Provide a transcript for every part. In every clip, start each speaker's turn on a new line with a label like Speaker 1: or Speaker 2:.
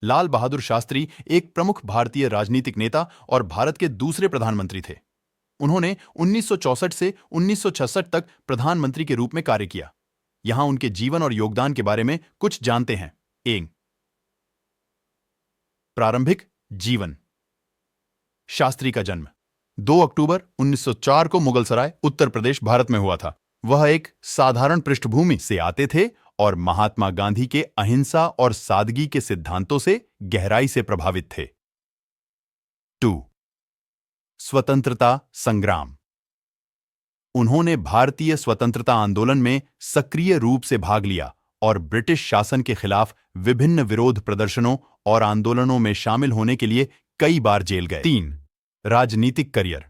Speaker 1: लाल बहादुर शास्त्री एक प्रमुख भारतीय राजनीतिक नेता और भारत के दूसरे प्रधानमंत्री थे। उन्होंने 1964 से 1966 तक प्रधानमंत्री के रूप में कार्य किया। यहां उनके जीवन और योगदान के बारे में कुछ जानते हैं। 1. प्रारंभिक जीवन। शास्त्री का जन्म 2 अक्टूबर 1904 को मुगलसराय, उत्तर प्रदेश, भारत में हुआ था। वह एक साधारण पृष्ठभूमि से आते थे और महात्मा गांधी के अहिंसा और सादगी के सिद्धांतों से गहराई से प्रभावित थे। 2. स्वतंत्रता संग्राम। उन्होंने भारतीय स्वतंत्रता आंदोलन में सक्रिय रूप से भाग लिया और ब्रिटिश शासन के खिलाफ विभिन्न विरोध प्रदर्शनों और आंदोलनों में शामिल होने के लिए कई बार जेल गए। 3. राजनीतिक करियर।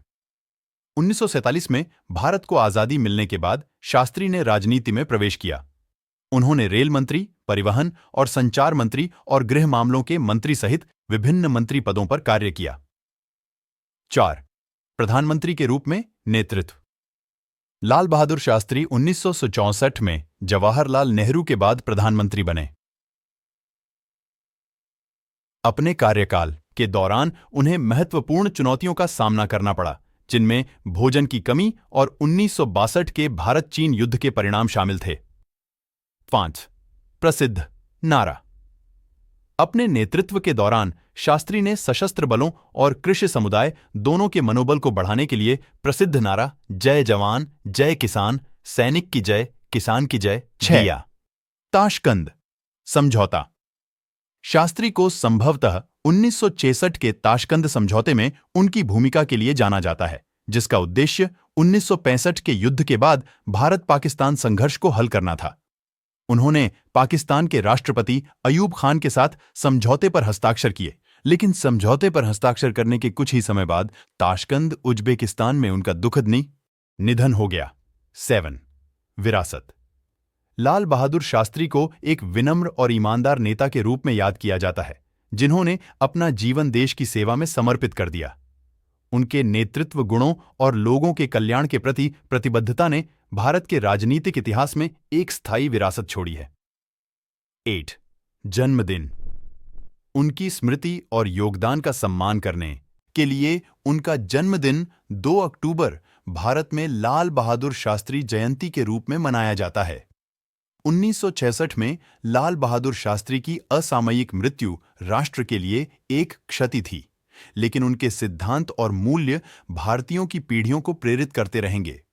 Speaker 1: 1947 में भारत को आजादी मिलने के बाद शास्त्री ने राजनीति में प्रवेश किया। उन्होंने रेल मंत्री, परिवहन और संचार मंत्री और गृह मामलों के मंत्री सहित विभिन्न मंत्री पदों पर कार्य किया। 4. प्रधानमंत्री के रूप में नेतृत्व। लाल बहादुर शास्त्री 1964 में जवाहरलाल नेहरू के बाद प्रधानमंत्री बने। अपने कार्यकाल के दौरान उन्हें महत्वपूर्ण चुनौतियों का सामना करना पड़ा, जिनमें भोजन की कमी और 1962 के भारत-चीन युद्ध के परिणाम शामिल थे। 5. प्रसिद्ध नारा। अपने नेतृत्व के दौरान शास्त्री ने सशस्त्र बलों और कृषि समुदाय दोनों के मनोबल को बढ़ाने के लिए प्रसिद्ध नारा जय जवान, जय किसान, सैनिक की जय, किसान की जय दिया। ताशकंद समझौता। शास्त्री को संभवतः 1966 के ताशकंद समझौते में उनकी भूमिका के लिए जाना जाता है, जिसका उद्देश्य 1965 के युद्ध के बाद भारत-पाकिस्तान संघर्ष को हल करना था। उन्होंने पाकिस्तान के राष्ट्रपति अयूब खान के साथ समझौते पर हस्ताक्षर किए, लेकिन समझौते पर हस्ताक्षर करने के कुछ ही समय बाद ताशकंद, उज्बेकिस्तान में उनका दुखद निधन हो गया। 7. विरासत। लाल बहादुर शास्त्री को एक विनम्र और ईमानदार नेता के रूप में याद किया जाता है, जिन्होंने अपना जीवन देश की सेवा में समर्पित कर दिया। उनके नेतृत्व गुणों और लोगों के कल्याण के प्रति प्रतिबद्धता ने भारत के राजनीतिक इतिहास में एक स्थायी विरासत छोड़ी है। 8. जन्मदिन। उनकी स्मृति और योगदान का सम्मान करने के लिए उनका जन्मदिन 2 अक्टूबर भारत में लाल बहादुर शास्त्री जयंती के रूप में मनाया जाता है। 1966 में लाल बहादुर शास्त्री की असामयिक मृत्यु राष्ट्र के लिए एक क्षति थी, लेकिन उनके सिद्धांत और मूल्य भारतीयों की पीढ़ियों को प्रेरित करते रहेंगे।